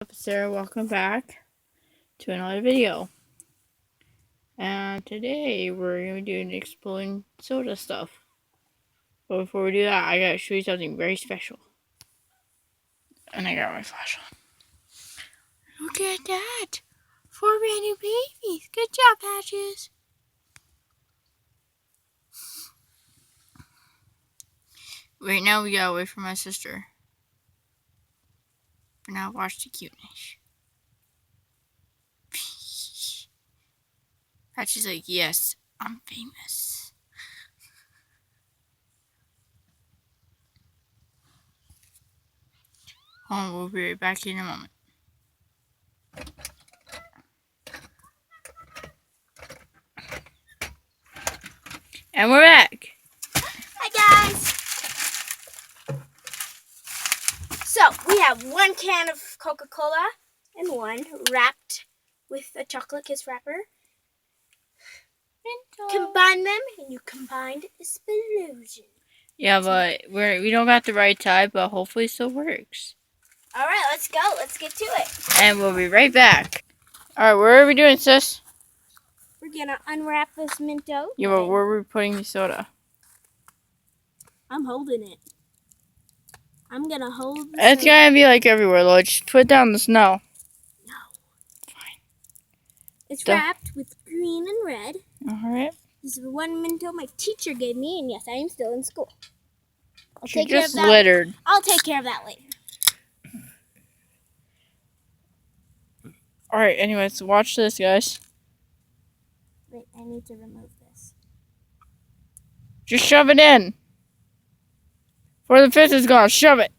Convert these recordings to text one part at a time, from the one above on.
Up, Sarah, welcome back to another video. And today we're going to be doing exploding soda stuff. But before we do that, I gotta show you something very special. And I got my flash on. Look at that! 4 brand new babies! Good job, Patches! Right now we gotta wait for my sister. For now, watch the cuteness. Patches like, yes, I'm famous. Hold on, we'll be right back in a moment. And we're back. Hi guys! So, we have 1 can of Coca-Cola and one wrapped with a chocolate kiss wrapper. Combine them and you combined explosion. Yeah, but we don't got the right type, but hopefully it still works. Alright, let's go. Let's get to it. And we'll be right back. Alright, where are we doing, sis? We're gonna unwrap this Minto. Yeah, but where are we putting the soda? I'm holding it. I'm gonna hold the It's soda. gonna be like everywhere, Lord. Just put it down in the snow. No. Fine. It's wrapped with green and red. Alright. This is 1 Minto my teacher gave me, and yes, I am still in school. She just littered. I'll take care of that later. Alright, anyways, watch this, guys. Wait, I need to remove this. Just shove it in. Before the fizz is gone, shove it.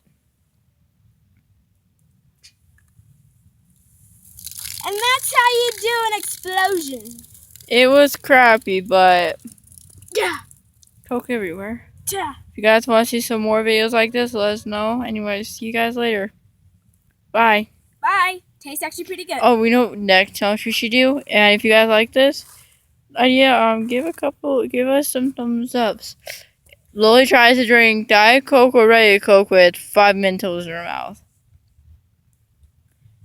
And that's how you do an explosion. It was crappy, but Yeah. Coke everywhere. Yeah. If you guys want to see some more videos like this, let us know. Anyways, see you guys later. Bye. Bye. Tastes actually pretty good. Oh, we know what next time we should do. And if you guys like this, give us some thumbs ups. Lily tries to drink Diet Coke or regular Coke with 5 Mentos in her mouth.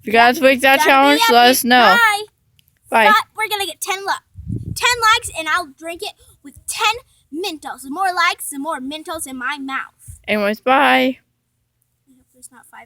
If you guys like that challenge, let us know. Bye. Bye. We're gonna get 10 likes, and I'll drink it with 10 Mentos. The more likes, the more Mentos in my mouth. Anyways, bye. I hope there's not 5.